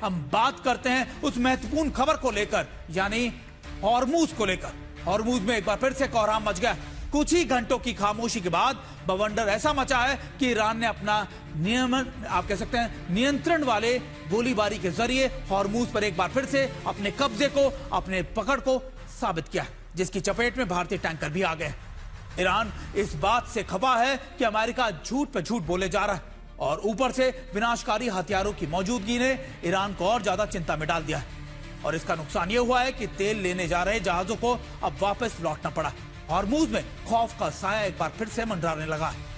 हम बात करते हैं उस महत्वपूर्ण खबर को लेकर, यानी हॉर्मूज को लेकर। हॉर्मूज में एक बार फिर से कोहराम मच गया। कुछ ही घंटों की खामोशी के बाद बवंडर ऐसा मचा है कि ईरान ने अपना आप कह सकते हैं नियंत्रण वाले गोलीबारी के जरिए हॉर्मूज पर एक बार फिर से अपने कब्जे को, अपने पकड़ को साबित किया, जिसकी चपेट में भारतीय टैंकर भी आ गए। ईरान इस बात से खफा है कि अमेरिका झूठ पे झूठ बोले जा रहा है, और ऊपर से विनाशकारी हथियारों की मौजूदगी ने ईरान को और ज्यादा चिंता में डाल दिया है। और इसका नुकसान यह हुआ है कि तेल लेने जा रहे जहाजों को अब वापस लौटना पड़ा। हॉर्मूज में खौफ का साया एक बार फिर से मंडराने लगा है।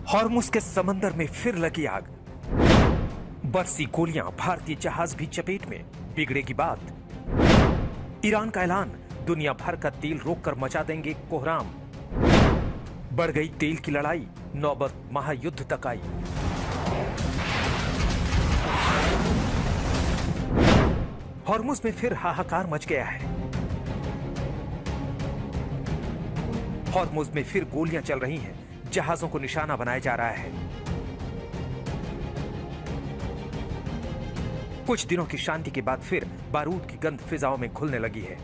हॉर्मुज के समंदर में फिर लगी आग। बरसी गोलियां, भारतीय जहाज भी चपेट में। बिगड़ेगी बात। ईरान का ऐलान, दुनिया भर का तेल रोककर मचा देंगे कोहराम। बढ़ गई तेल की लड़ाई, नौबत महायुद्ध तक आई। हॉर्मुज में फिर हाहाकार मच गया है। हॉर्मुज में फिर गोलियां चल रही हैं, जहाजों को निशाना बनाया जा रहा है। कुछ दिनों की शांति के बाद फिर बारूद की गंध फिजाओं में घुलने लगी है।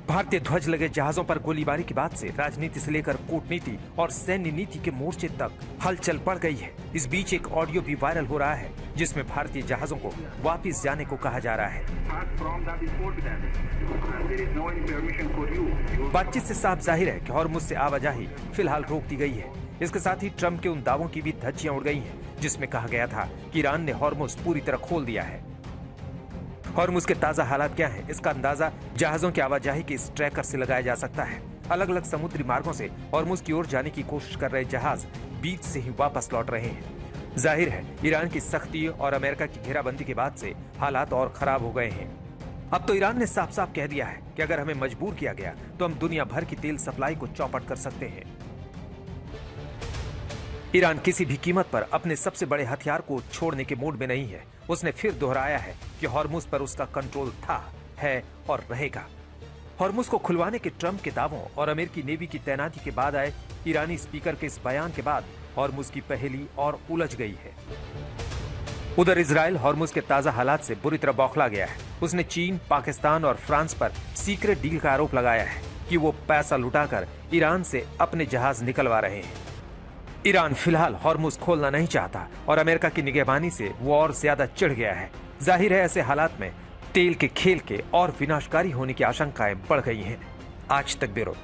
भारतीय ध्वज लगे जहाजों पर गोलीबारी के बाद से राजनीति से लेकर कूटनीति और सैन्य नीति के मोर्चे तक हलचल बढ़ गई है। इस बीच एक ऑडियो भी वायरल हो रहा है, जिसमें भारतीय जहाजों को वापस जाने को कहा जा रहा है। बातचीत से साफ जाहिर है कि हॉर्मुज से आवाजाही फिलहाल रोक दी गई है। इसके साथ ही ट्रंप के उन दावों की भी धज्जियां उड़ गई हैं, जिसमें कहा गया था कि ईरान ने हॉर्मुज पूरी तरह खोल दिया है। हॉर्मुज के ताजा हालात क्या हैं, इसका अंदाजा जहाजों की आवाजाही के इस ट्रैकर से लगाया जा सकता है। अलग अलग समुद्री मार्गों से हॉर्मुज की ओर जाने की कोशिश कर रहे जहाज बीच से ही वापस लौट रहे हैं। जाहिर है ईरान की सख्ती और अमेरिका की घेराबंदी के बाद से हालात और खराब हो गए हैं। अब तो ईरान ने साफ साफ कह दिया है कि अगर हमें मजबूर किया गया तो हम दुनिया भर की तेल सप्लाई को चौपट कर सकते हैं। ईरान किसी भी कीमत पर अपने सबसे बड़े हथियार को छोड़ने के मूड में नहीं है। उसने फिर दोहराया है कि हॉर्मुज पर उसका कंट्रोल था, है और रहेगा। हॉर्मुज को खुलवाने के ट्रंप के दावों और अमेरिकी नेवी की तैनाती के बाद आए ईरानी स्पीकर के इस बयान के बाद हॉर्मुज की पहेली और उलझ गई है। उधर इजराइल हॉर्मुज के ताजा हालात से बुरी तरह बौखला गया है। उसने चीन, पाकिस्तान और फ्रांस पर सीक्रेट डील का आरोप लगाया है कि वो पैसा लुटाकर ईरान से अपने जहाज निकलवा रहे हैं। ईरान फिलहाल हॉर्मुज खोलना नहीं चाहता और अमेरिका की निगहबानी से वो और ज्यादा चिढ़ गया है। जाहिर है ऐसे हालात में तेल के खेल के और विनाशकारी होने की आशंकाएं बढ़ गई हैं। आज तक ब्यूरो।